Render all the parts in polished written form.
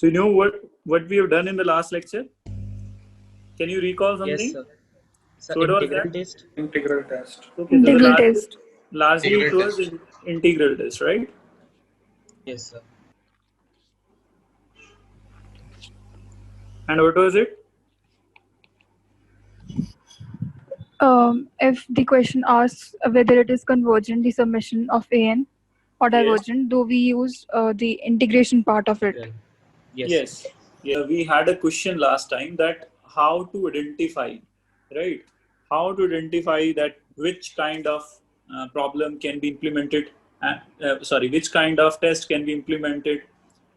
So you know what we have done in the last lecture? Can you recall something? Yes, sir. So So what was integral that? test. Integral test. Okay, so Integral test. largely it Integral was test. integral test, right? Yes, sir. And what was it? If the question asks whether it is convergent, the summation of an, or Yes. divergent, though we use the integration part of it. Integral. Yes. Yes. Yeah, we had a question last time that how to identify, right? How to identify that which kind of problem can be implemented, which kind of test can be implemented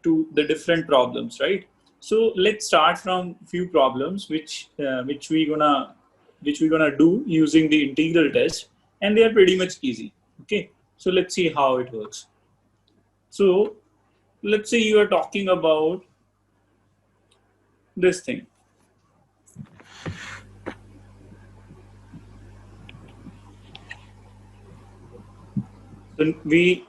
to the different problems, right? So let's start from few problems which we gonna do using the integral test, and they are pretty much easy. Okay, so let's see how it works. So let's say you are talking about this thing. So we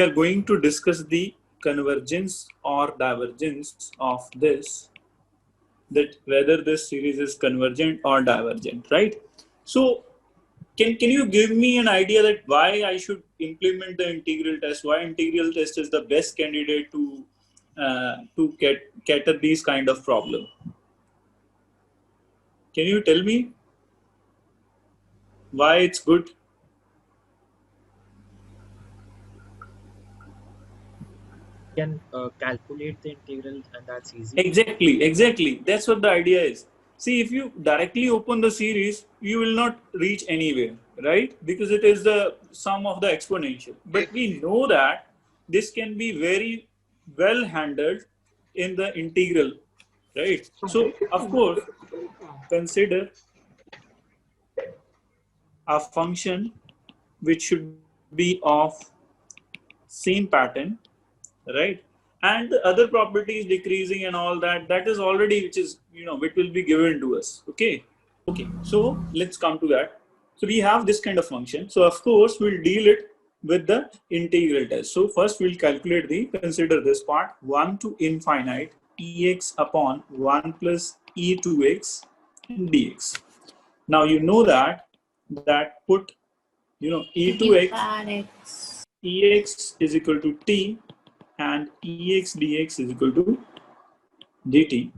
are going to discuss the convergence or divergence of this, that whether this series is convergent or divergent, right? So can you give me an idea that why I should implement the integral test? Why integral test is the best candidate to cater these kind of problem? Can you tell me why it's good? Can calculate the integral, and that's easy. Exactly. That's what the idea is. See, if you directly open the series, you will not reach anywhere, right? Because it is the sum of the exponential. But we know that this can be very well handled in the integral, right? So, of course, consider a function which should be of same pattern, right? And the other properties decreasing and all that, that is already, which is, which will be given to us. Okay, so let's come to that. So we have this kind of function, so of course we'll deal it with the integral test. So first we'll calculate consider this part, 1 to infinite ex upon 1 plus e2x dx. Now you know that put e2x ex is equal to t and ex dx is equal to dt.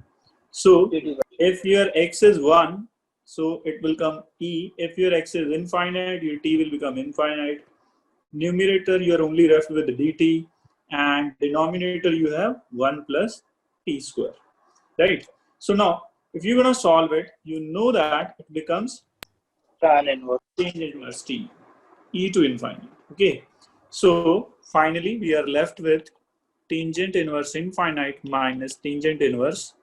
So if your x is 1, so it will come e. If your x is infinite, your t will become infinite. Numerator, you are only left with the dt, and denominator you have 1 plus t square, right? So now if you're going to solve it, you know that it becomes tan inverse t, e to infinite. Okay, so finally we are left with tangent inverse infinite minus tangent inverse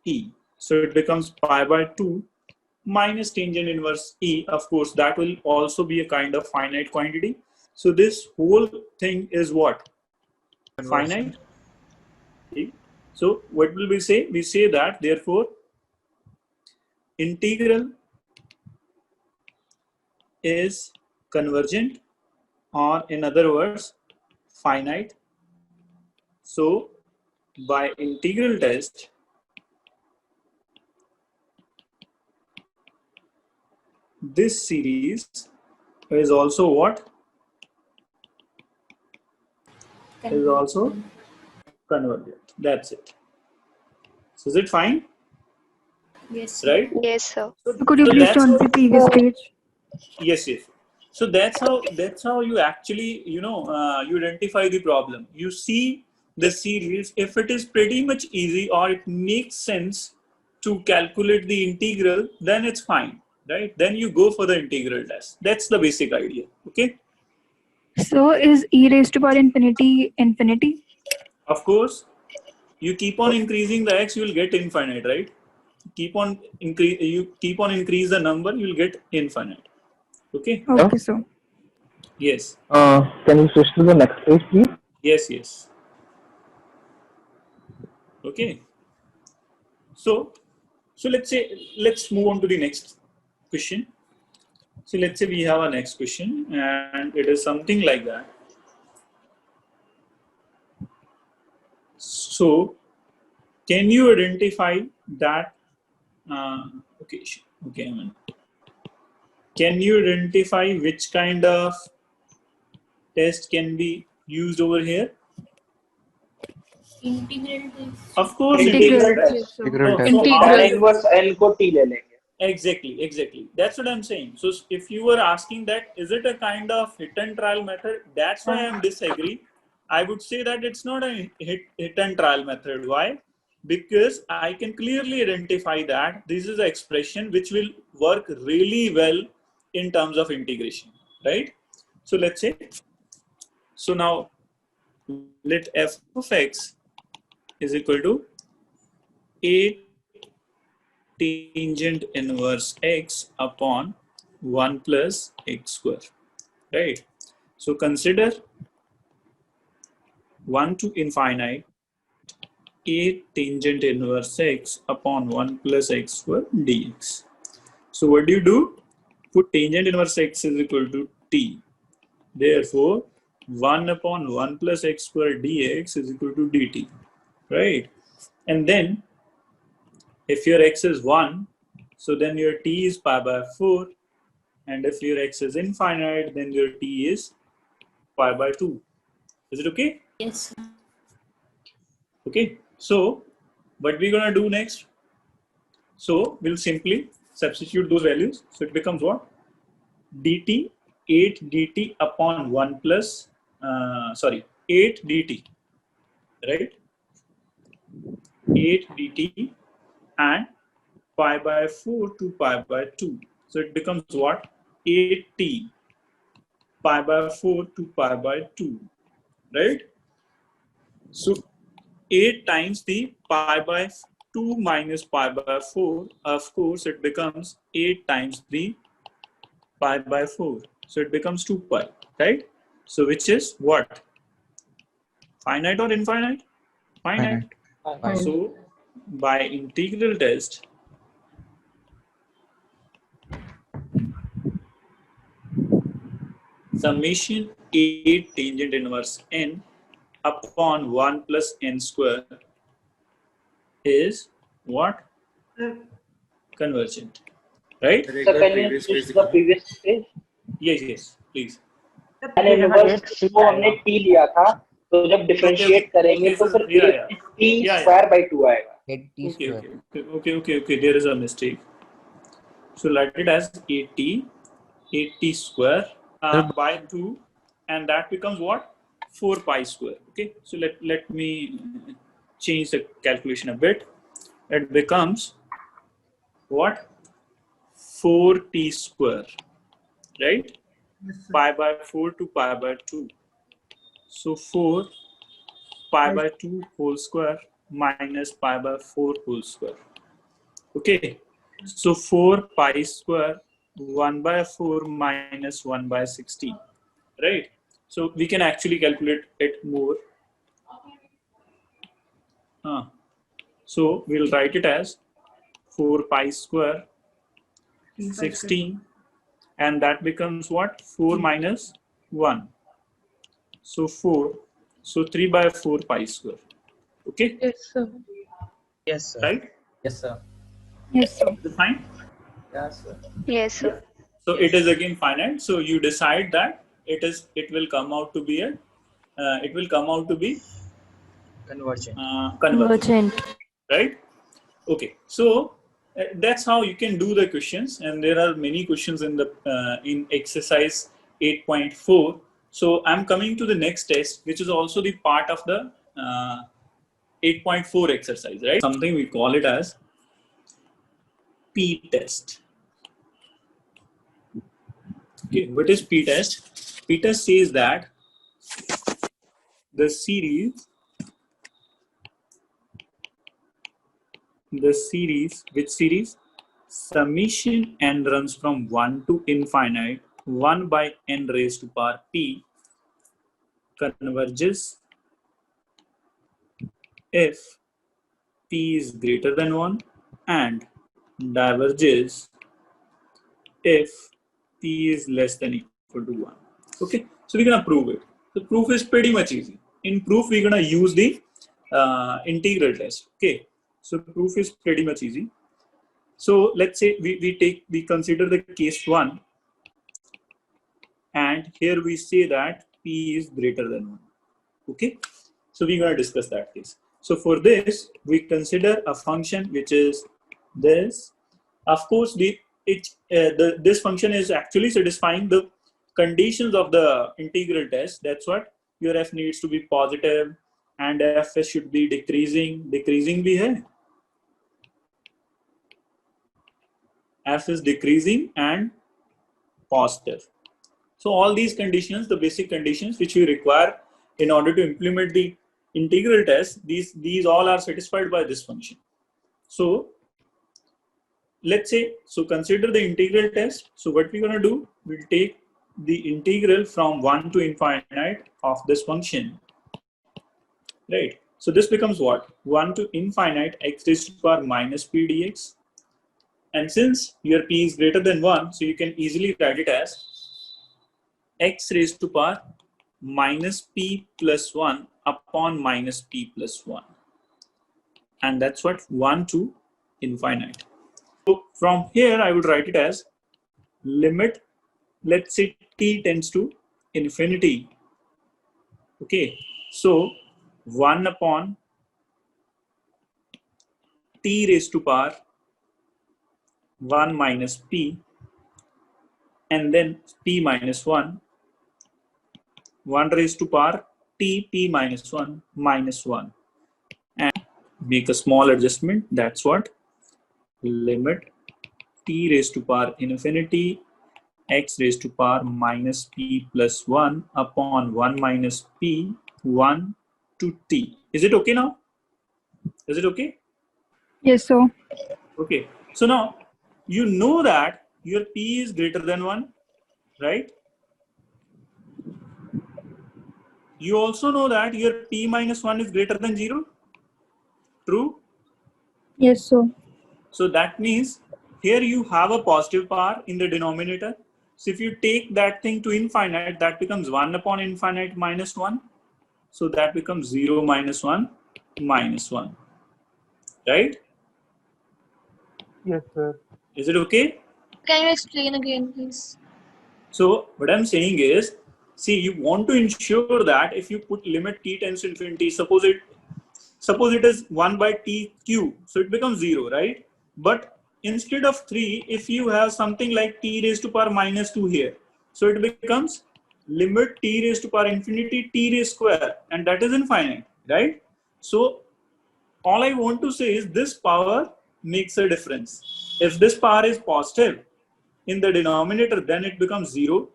e. So it becomes pi by 2 minus tangent inverse e. Of course, that will also be a kind of finite quantity. So this whole thing is what? Finite. So what will we say? We say that therefore integral is convergent, or in other words, finite. So by integral test, this series is also what? Is also convergent. That's it. So is it fine? Yes. Right? Yes, sir. So, Could you so please that's turn to how, the previous page? yes. So that's how you actually you identify the problem. You see the series, if it is pretty much easy or it makes sense to calculate the integral, then it's fine, right? Then you go for the integral test. That's the basic idea. Okay. So is e raised to power infinity infinity? Of course, you keep on increasing the x, you will get infinite, right? You keep on increase the number, you will get infinite. Okay. Okay, so Yes. Can you switch to the next page, please? Yes. Okay. So let's move on to the next question. So let's say we have a next question, and it is something like that. So can you identify that? Okay, okay. Can you identify which kind of test can be used over here? Integral test. Of course, Integral. right? Yes, sir. Integral test. So how tan is inverse n को t ले लेंगे. exactly? That's what I'm saying. So if you were asking that, is it a kind of hit and trial method? That's why I'm disagree. I would say that it's not a hit and trial method. Why? Because I can clearly identify that this is an expression which will work really well in terms of integration, right? So let's say, so now let f of x is equal to a tangent inverse x upon 1 plus x square, right? So consider 1 to infinite a tangent inverse x upon 1 plus x square dx. So what do you do? Put tangent inverse x is equal to t. Therefore, 1 upon 1 plus x square dx is equal to dt, right? And then if your x is 1, so then your t is pi by 4. And if your x is infinite, then your t is pi by 2. Is it okay? Yes, sir. Okay. So what we're going to do next? So we'll simply substitute those values. So it becomes what? dt, 8 dt upon 1 plus, 8 dt, right? 8 dt and pi by 4 to pi by 2. So it becomes what? 8t pi by 4 to pi by 2, right? So 8 times the pi by 2 minus pi by 4, of course it becomes 8 times the pi by 4. So it becomes 2 pi, right? So which is what? Finite or infinite? Finite. So by integral test, summation 8 tangent inverse n upon 1 plus n square is what? Convergent, right? So can you switch to the previous page? Yes, please. tan inverse को हमने t लिया था, तो जब differentiate करेंगे तो फिर 8t square by 2 आएगा. Okay. There is a mistake. So let it as 8t square by 2, and that becomes what? 4 pi square. Okay. So let me change the calculation a bit. It becomes what? 4t square, right? Pi by 4 to pi by 2. So 4 pi by 2 whole square minus pi by 4 whole square. Okay. So 4 pi square 1 by 4 minus 1 by 16, right? So we can actually calculate it more. So we'll write it as 4 pi square 16, and that becomes what? 4 minus 1. So 4. So 3 by 4 pi square. Okay? Yes, sir. Yes, sir. Right? Yes, sir. Yes, sir. Is it fine? Yes, sir. Yes, sir. So it is again finite. So you decide that it will come out to be Convergent. convergent, right? Okay. So that's how you can do the questions, and there are many questions in the in exercise 8.4. So I'm coming to the next test, which is also the part of the 8.4 exercise, right? Something we call it as p-test. Okay, what is p-test? P-test says that the series, which series? Summation n runs from 1 to infinite, 1 by n raised to power p, converges if p is greater than 1 and diverges if p is less than equal to 1. Okay, so we're gonna prove it. The proof is pretty much easy. In proof, we're gonna use the integral test. Okay, so proof is pretty much easy. So let's say we consider the case 1, and here we say that p is greater than 1. Okay, so we're going to discuss that case. So for this, we consider a function which is this. Of course, this function is actually satisfying the conditions of the integral test. That's what your f needs to be positive and f should be decreasing. Decreasing भी है. F is decreasing and positive. So all these conditions, the basic conditions which we require in order to implement the integral test, these all are satisfied by this function. So let's say, so consider the integral test. So what we're going to do, we'll take the integral from 1 to infinite of this function, right? So this becomes what? 1 to infinite x raised to the power minus p dx. And since your p is greater than 1, so you can easily write it as x raised to the power minus p plus 1 upon minus p plus 1. And that's what 1 to infinite. So from here, I would write it as limit, let's say t tends to infinity. Okay, so 1 upon t raised to power 1 minus p, and then p minus 1, 1 raised to power p minus 1 minus 1, and make a small adjustment. That's what limit t raised to power infinity x raised to power minus p plus 1 upon 1 minus p 1 to t. Is it okay now? Is it okay? Yes, sir. Okay. So now you know that your p is greater than 1, right? You also know that your p minus 1 is greater than 0. True? Yes, sir. So that means here you have a positive power in the denominator. So if you take that thing to infinite, that becomes 1 upon infinite minus 1. So that becomes 0 minus 1 minus 1. Right? Yes, sir. Is it okay? Can you explain again, please? So what I'm saying is, see, you want to ensure that if you put limit t tends to infinity, suppose it is 1 by t cube, so it becomes 0, right? But instead of 3, if you have something like t raised to power minus 2 here, so it becomes limit t raised to power infinity t raised square, and that is infinite, right? So all I want to say is this power makes a difference. If this power is positive in the denominator, then it becomes 0.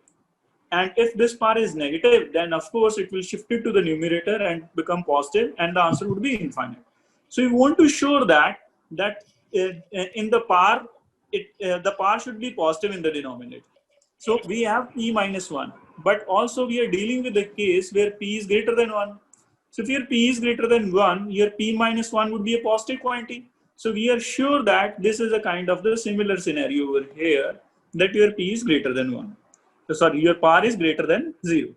And if this power is negative, then of course it will shift it to the numerator and become positive, and the answer would be infinite. So you want to show that in the power, the power should be positive in the denominator. So we have p minus 1, but also we are dealing with a case where p is greater than 1. So if your p is greater than 1, your p minus 1 would be a positive quantity. So we are sure that this is a kind of the similar scenario over here, that your p is greater than 1. So sorry, your power is greater than 0.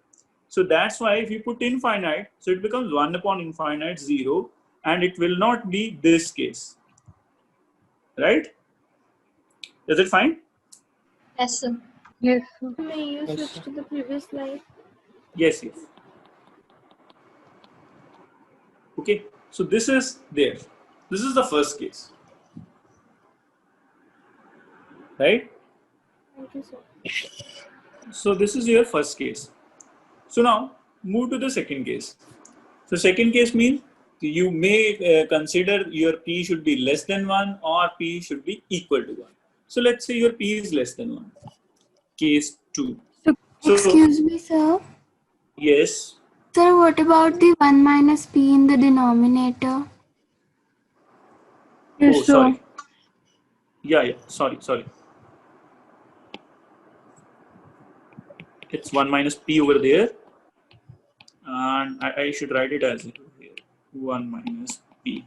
So that's why if you put infinite, so it becomes 1 upon infinite 0, and it will not be this case. Right? Is it fine? Yes, sir. Yes, sir. May you switch to the previous slide? Yes, yes. Okay, so this is there. This is the first case. Right? Thank you, sir. So this is your first case. So now move to the second case. So second case means you may consider your p should be less than 1 or p should be equal to 1. So let's say your p is less than 1. Case 2. So, Excuse me, sir. yes. Sir, what about the 1 minus p in the denominator? Yes, Oh, sir. sorry. Yeah. Sorry. It's 1 minus p over there. And I should write it as it here. 1 minus p.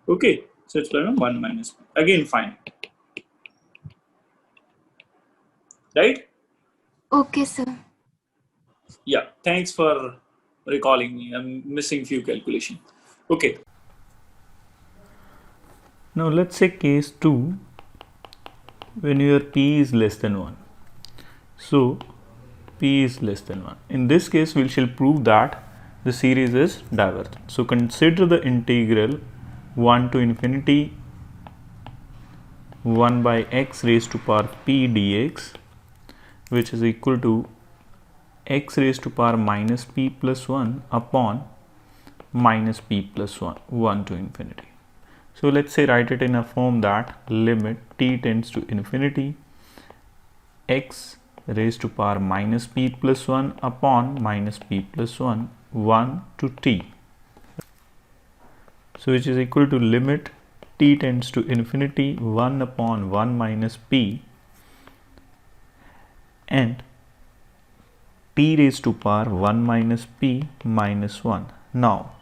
Okay. So it's 1 minus p. Again, fine. Right? Okay, sir. Yeah. Thanks for recalling me. I'm missing few calculations. Okay. Now let's say case 2 when your p is less than 1. So p is less than 1. In this case we shall prove that the series is divergent. So consider the integral 1 to infinity 1 by x raised to power p dx, which is equal to x raised to power minus p plus 1 upon minus p plus 1 to infinity. So let's say write it in a form that limit t tends to infinity x raised to power minus p plus 1 upon minus p plus 1 to t. So which is equal to limit t tends to infinity 1 upon 1 minus p and t raised to power 1 minus p minus 1. Now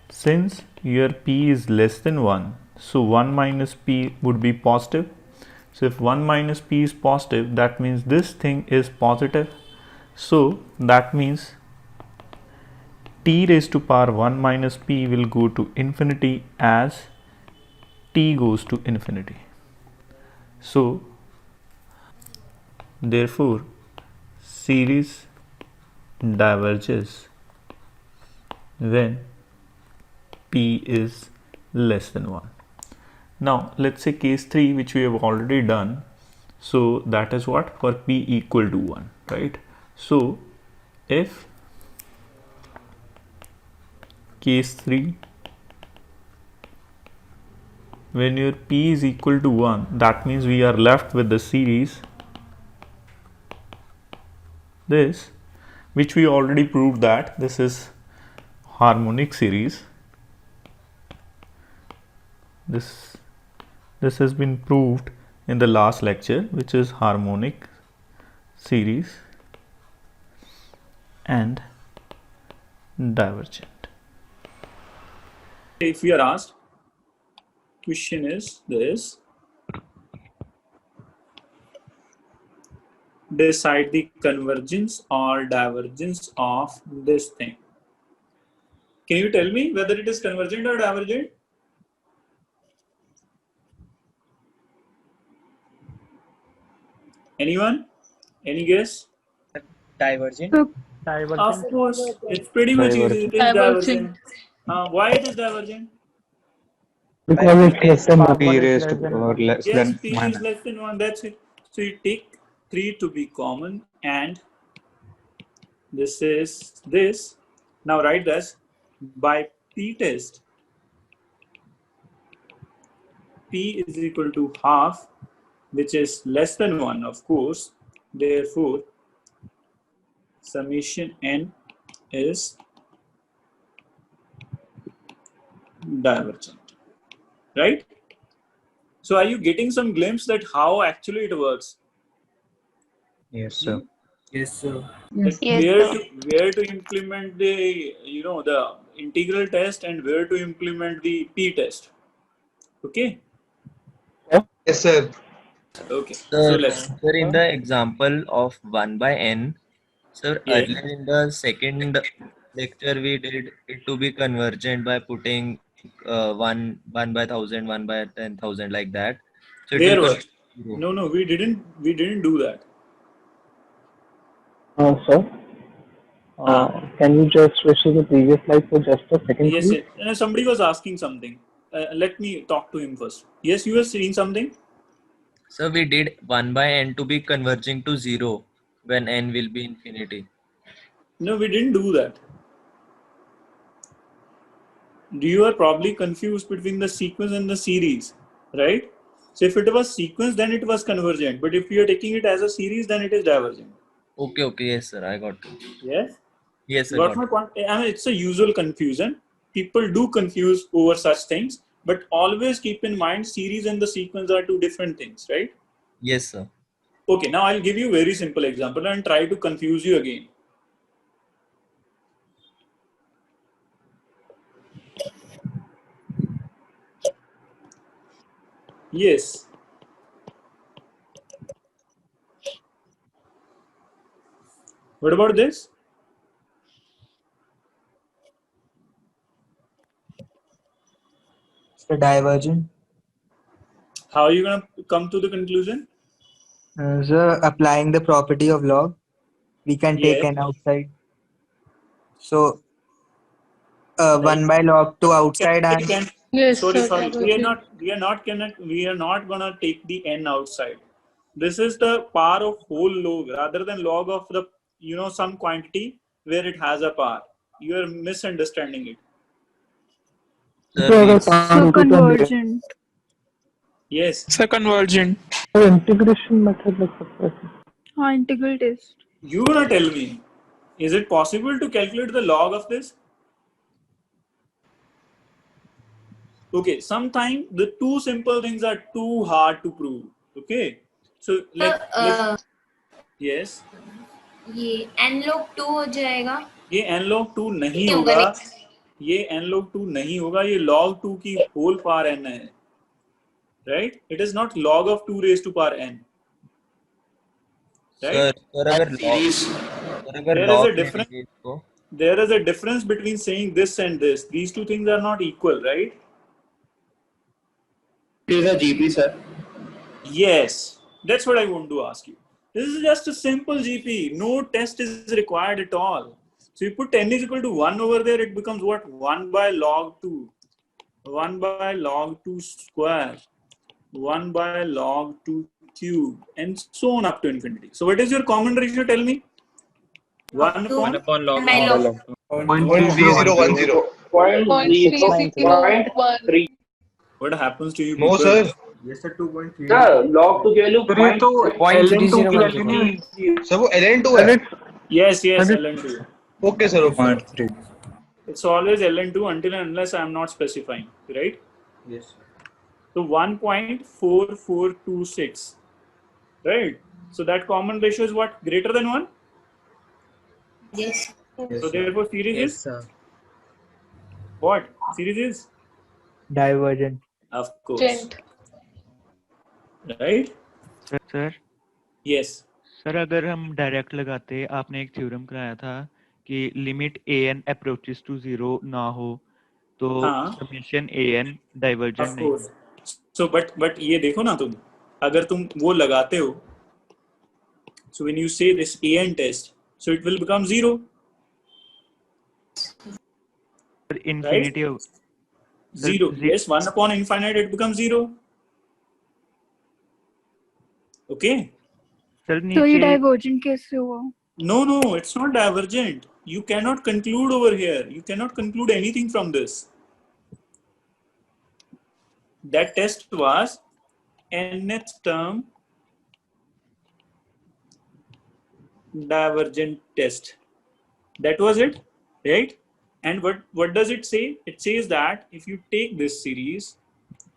since your p is less than 1, so 1 minus p would be positive. So if 1 minus p is positive, that means this thing is positive. So that means t raised to power 1 minus p will go to infinity as t goes to infinity. So therefore series diverges when p is less than 1. Now let's say case 3 which we have already done. So that is what? For p equal to 1, right? So if case 3 when your p is equal to 1, that means we are left with the series this, which we already proved that this is harmonic series. This has been proved in the last lecture, which is harmonic series and divergent. If we are asked, question is this: decide the convergence or divergence of this thing. Can you tell me whether it is convergent or divergent? Anyone? Any guess? Divergent. So Of course, it's pretty much easy. It is divergent. Why it is divergent? Because it's less than 1. p raised to power less Yes, than p is less than 1. That's it. So you take 3 to be common, and this is this. Now write this by p test. P is equal to half, which is less than 1, of course. Therefore, summation n is divergent, right? So are you getting some glimpse that how actually it works? Yes, sir. Yes, sir. That where to implement the the integral test and where to implement the p test. Okay. Yes, sir. Okay. Sir, So let's. sir, in the example of 1 by n, sir, Yeah. earlier in the second lecture we did it to be convergent by putting 1 by 1000, 1 by 10,000 like that. So it will Where convert was? to 0. No, we didn't do that. Sir, can you just switch to the previous slide for just a second, Yes, please? somebody was asking something. Let me talk to him first. Yes, you were saying something. So we did 1 by n to be converging to 0 when n will be infinity. No, we didn't do that. You are probably confused between the sequence and the series, right? So if it was sequence, then it was convergent. But if you are taking it as a series, then it is divergent. Okay, yes, sir, I got it. Yes. Yes, I Got got my it. point? I mean, it's a usual confusion. People do confuse over such things, but always keep in mind series and the sequence are two different things, right? Yes, sir. Okay, now I'll give you a very simple example and try to confuse you again. Yes. What about this? So divergent. How are you going to come to the conclusion? So applying the property of log, we can take Yes. n outside. So 1 by log 2 outside and Yes, sorry, sir. sorry. We are not gonna take the n outside. This is the power of whole log rather than log of the some quantity where it has a power. You are misunderstanding it. So convergent. Yes. So convergent. Integration method लग सकता है. हाँ, integral test. You gonna tell me, is it possible to calculate the log of this? Okay, sometimes the two simple things are too hard to prove. Okay, so let's yes. ये n log 2 हो जाएगा. ये n log 2 नहीं होगा. ये n log 2 नहीं होगा. ये log 2 की whole power n है. Right? It is not log of 2 raised to power n. Right? There is a difference between saying this and this. These two things are not equal, right? It is a GP, sir. Yes, that's what I want to ask you. This is just a simple GP. No test is required at all. So you put n is equal to 1 over there, it becomes what? 1 by log 2. 1 by log 2 square. 1 by log 2 cube. And so on up to infinity. So what is your common ratio? Tell me. 1 upon log. 0.3010. 0.3. What happens to you? No, people? sir. Yes, sir. 2.3. Sir, log 2 की value sir वो ln2 है. Yes, ln2. Okay, sir. Okay. It's always ln2 until and unless I am not specifying, right? Yes. So 1.4426, right? So that common ratio is what? Greater than 1? Yes. So therefore series Yes, is sir. what? Series is? divergent. Of course. Gent. Right? Sir Yes. Sir अगर हम direct लगाते, आपने एक theorem कराया था कि limit an approaches to 0 ना हो तो समेशन an डाइवर्जेंट Of नहीं. course. So but ये देखो ना तुम, अगर तुम वो लगाते हो, so when you say this an test, so it will become 0. Infinity right? 0. Yes, 1 upon infinite, it becomes 0. Okay. तो ये divergent कैसे हुआ? No, it's not divergent. You cannot conclude over here. You cannot conclude anything from this. That test was nth term divergent test. That was it, right? And what does it say? It says that if you take this series,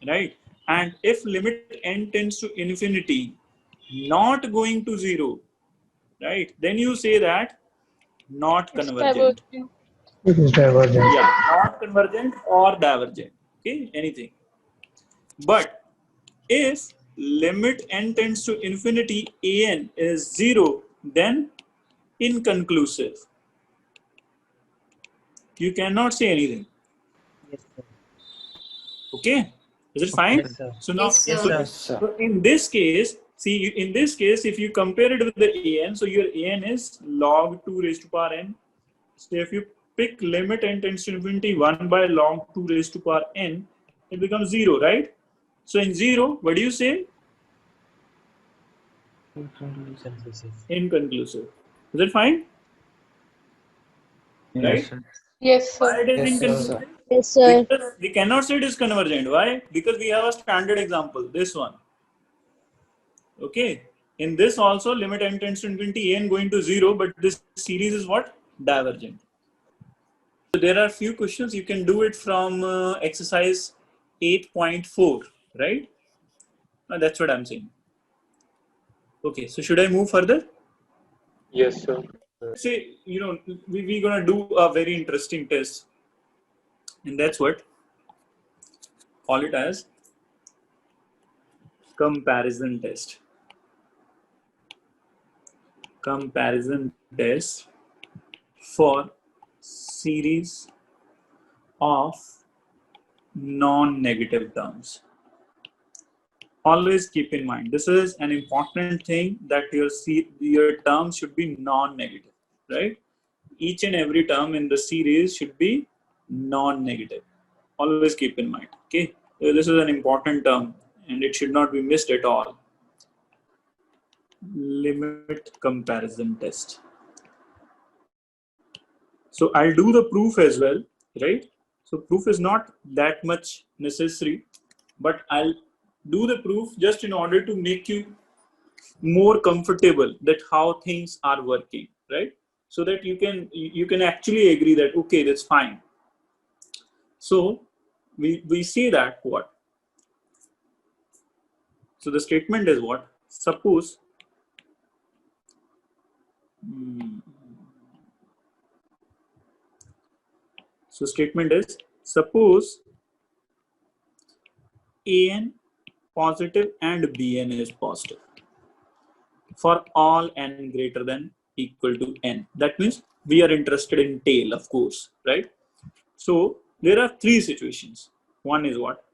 right, and if limit n tends to infinity, not going to 0, right, then you say that not convergent. It is divergent. Yeah, not convergent or divergent. Okay, anything. But if limit n tends to infinity, an is 0, then inconclusive. You cannot say anything. Yes, sir. Okay, is it fine? Yes, sir. So now, Yes, sir. so in this case, see, in this case, if you compare it with the an, so your an is log 2 raised to power n. So if you pick limit n tends to infinity 1 by log 2 raised to power n, it becomes 0, right? So in 0, what do you say? Inconclusive. Is it fine? Right? Yes, sir. Yes, sir. Why it is inconclusive? Yes, sir. Because we cannot say it is convergent. Why? Because we have a standard example, this one. Okay. In this also, limit n tends to infinity, n going to 0, but this series is what? Divergent. So there are few questions. You can do it from exercise 8.4, right? That's what I'm saying. Okay, so should I move further? Yes, sir. Say, we're gonna do a very interesting test, and that's what, call it as comparison test. Comparison test for series of non-negative terms. Always keep in mind, this is an important thing, that your terms should be non-negative, right? Each and every term in the series should be non-negative. Always keep in mind, okay? So this is an important term and it should not be missed at all. Limit comparison test. So I'll do the proof as well, right? So proof is not that much necessary, but I'll do the proof just in order to make you more comfortable that how things are working, right? So that you can actually agree that, okay, that's fine. So we say that what? So the statement is what? Suppose so statement is, suppose an positive and bn is positive for all n greater than equal to n. That means we are interested in tail, of course, right? So there are three situations. One is what?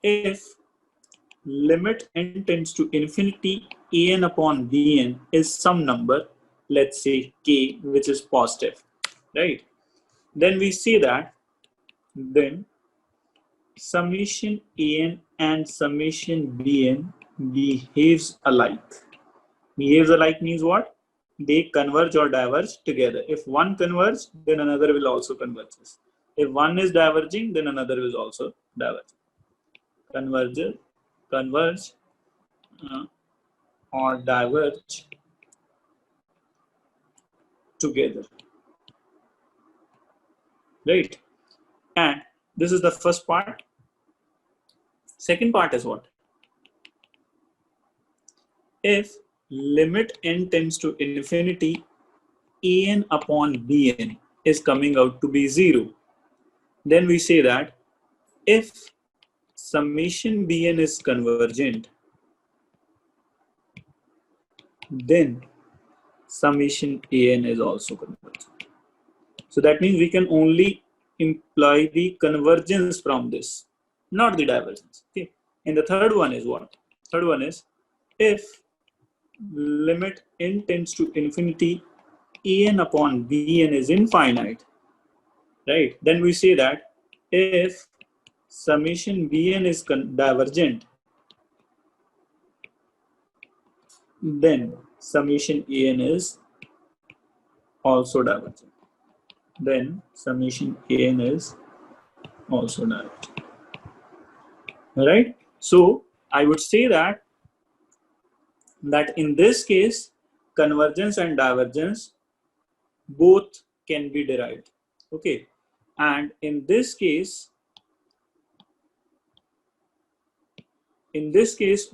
If limit n tends to infinity an upon bn is some number, let's say k, which is positive, right? Then we say that then summation an and summation bn behaves alike. Behaves alike means what? They converge or diverge together. If one converges, then another will also converge. If one is diverging, then another is also diverging. Converge or diverge together, right? And this is the first part. Second part is what? If limit n tends to infinity an upon bn is coming out to be 0, then we say that if summation bn is convergent, then summation an is also convergent. So that means we can only imply the convergence from this, not the divergence. Okay. And the third one is what? Third one is, if limit n tends to infinity an upon bn is infinite, right? Then we say that if summation bn is divergent, then summation an is also divergent. Then summation an is also divergent. All right? So I would say that in this case, convergence and divergence both can be derived. Okay. And in this case,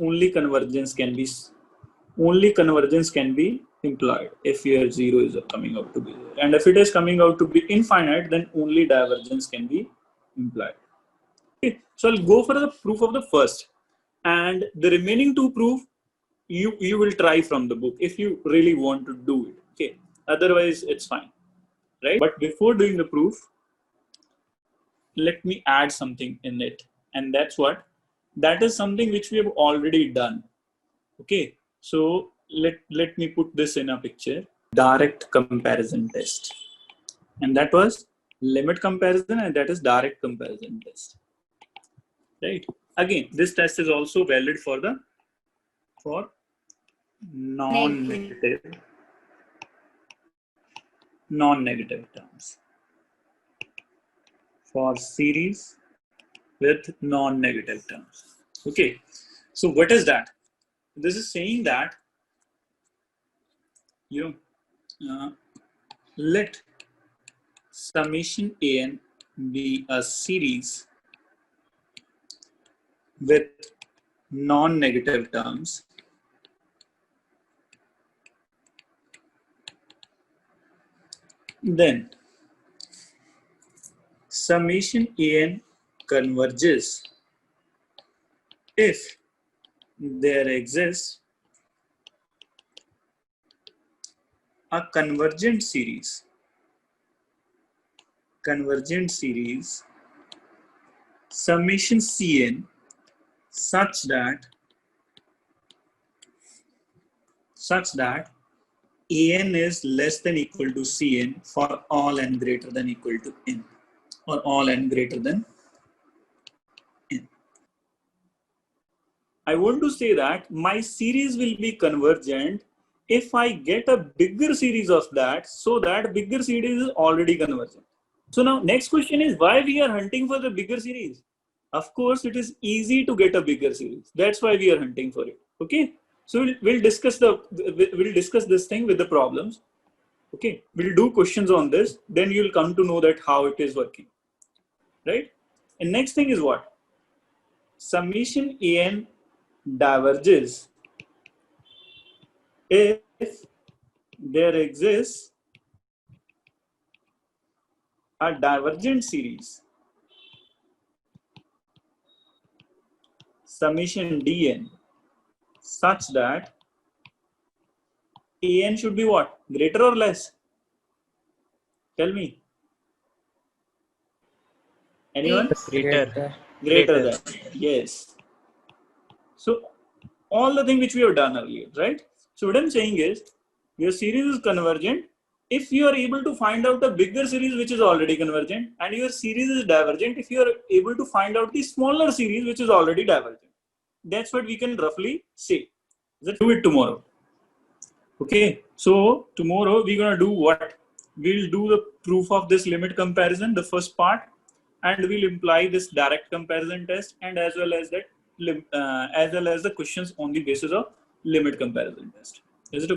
only convergence can be implied if your 0 is coming out to be 0. And if it is coming out to be infinite, then only divergence can be implied. Okay. So I'll go for the proof of the first, and the remaining two proof you will try from the book if you really want to do it. Okay. Otherwise, it's fine, right? But before doing the proof, let me add something in it, and that's what? That is something which we have already done. Okay. So let me put this in a picture. Direct comparison test, and that was limit comparison, and that is direct comparison test, right? Again, this test is also valid for non-negative terms, for series with non-negative terms. Okay, so what is that? This is saying that let summation an be a series with non-negative terms, then summation an converges if there exists a convergent series summation Cn such that An is less than equal to Cn for all n greater than equal to n, or all n greater than n. I want to say that my series will be convergent if I get a bigger series of that, so that bigger series is already convergent. So now next question is why we are hunting for the bigger series. Of course, it is easy to get a bigger series. That's why we are hunting for it. Okay. So we'll discuss this thing with the problems. Okay. We'll do questions on this. Then you'll come to know that how it is working. Right. And next thing is what? Summation An diverges if there exists a divergent series summation Dn such that An should be what? Greater or less? Tell me. Anyone? Greater. Greater than. Yes. So all the thing which we have done earlier, right? So what I'm saying is your series is convergent if you are able to find out a bigger series which is already convergent, and your series is divergent if you are able to find out the smaller series which is already divergent. That's what we can roughly say. Let's do it tomorrow. Okay, so tomorrow we're gonna do what? We'll do the proof of this limit comparison, the first part, and we'll imply this direct comparison test, and as well as that, as well as the questions on the basis of limit comparison test. Is it